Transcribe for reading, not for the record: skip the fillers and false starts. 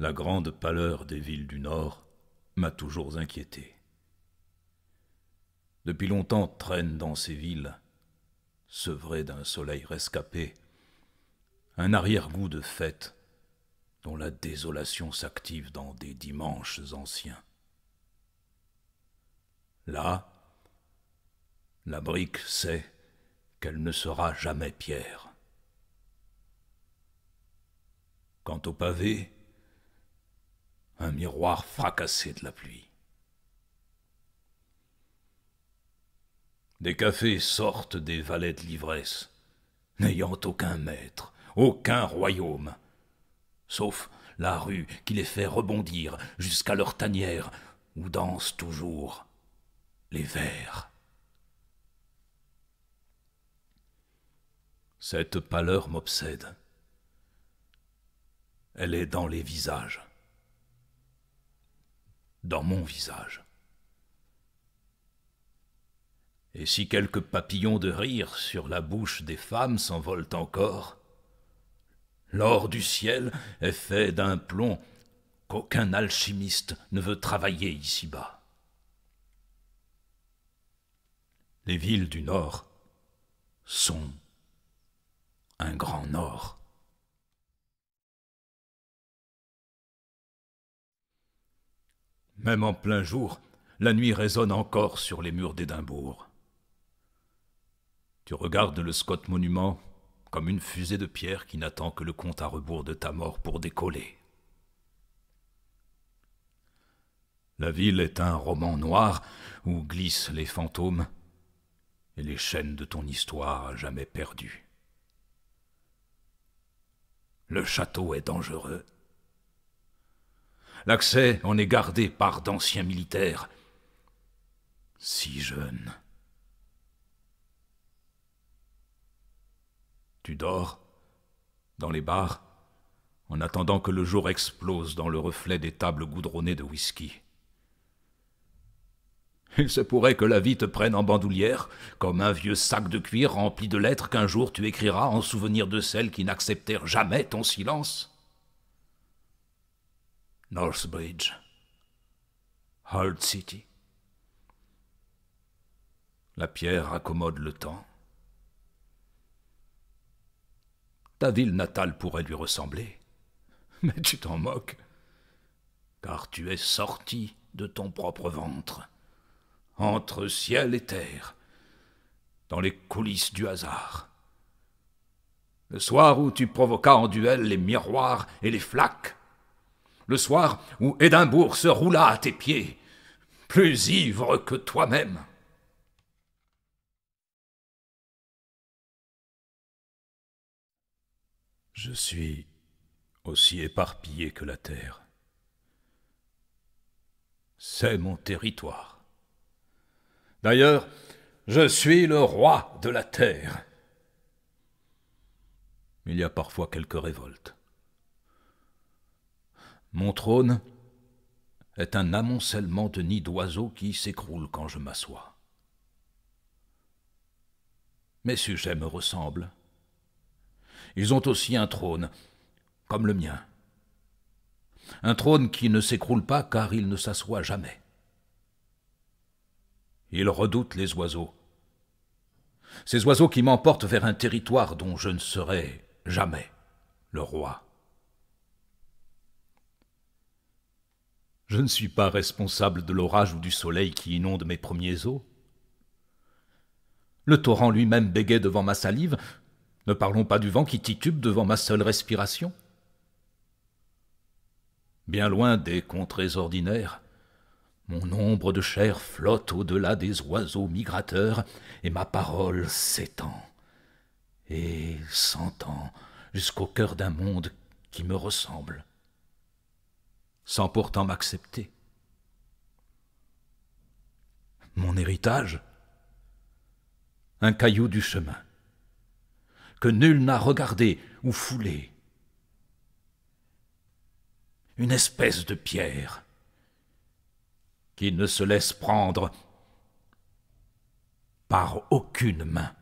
La grande pâleur des villes du Nord m'a toujours inquiété. Depuis longtemps traîne dans ces villes, sevrées d'un soleil rescapé, un arrière-goût de fête dont la désolation s'active dans des dimanches anciens. Là, la brique sait qu'elle ne sera jamais pierre. Quant au pavé, un miroir fracassé de la pluie. Des cafés sortent des valets de l'ivresse, n'ayant aucun maître, aucun royaume, sauf la rue qui les fait rebondir jusqu'à leur tanière où dansent toujours les vers. Cette pâleur m'obsède. Elle est dans les visages. Dans mon visage. Et si quelques papillons de rire sur la bouche des femmes s'envolent encore, l'or du ciel est fait d'un plomb qu'aucun alchimiste ne veut travailler ici-bas. Les villes du Nord sont un grand Nord. Même en plein jour, la nuit résonne encore sur les murs d'Édimbourg. Tu regardes le Scott Monument comme une fusée de pierre qui n'attend que le compte à rebours de ta mort pour décoller. La ville est un roman noir où glissent les fantômes et les chaînes de ton histoire à jamais perdues. Le château est dangereux. L'accès en est gardé par d'anciens militaires, si jeunes. Tu dors, dans les bars, en attendant que le jour explose dans le reflet des tables goudronnées de whisky. Il se pourrait que la vie te prenne en bandoulière, comme un vieux sac de cuir rempli de lettres qu'un jour tu écriras en souvenir de celles qui n'acceptèrent jamais ton silence. Northbridge, Hull City. La pierre accommode le temps. Ta ville natale pourrait lui ressembler, mais tu t'en moques, car tu es sorti de ton propre ventre, entre ciel et terre, dans les coulisses du hasard. Le soir où tu provoquas en duel les miroirs et les flaques, le soir où Édimbourg se roula à tes pieds, plus ivre que toi-même. Je suis aussi éparpillé que la terre. C'est mon territoire. D'ailleurs, je suis le roi de la terre. Il y a parfois quelques révoltes. Mon trône est un amoncellement de nids d'oiseaux qui s'écroulent quand je m'assois. Mes sujets me ressemblent. Ils ont aussi un trône, comme le mien. Un trône qui ne s'écroule pas car il ne s'assoit jamais. Ils redoutent les oiseaux. Ces oiseaux qui m'emportent vers un territoire dont je ne serai jamais le roi. Je ne suis pas responsable de l'orage ou du soleil qui inonde mes premiers os. Le torrent lui-même bégait devant ma salive. Ne parlons pas du vent qui titube devant ma seule respiration. Bien loin des contrées ordinaires, mon ombre de chair flotte au-delà des oiseaux migrateurs et ma parole s'étend et s'entend jusqu'au cœur d'un monde qui me ressemble, sans pourtant m'accepter. Mon héritage, un caillou du chemin, que nul n'a regardé ou foulé. Une espèce de pierre qui ne se laisse prendre par aucune main.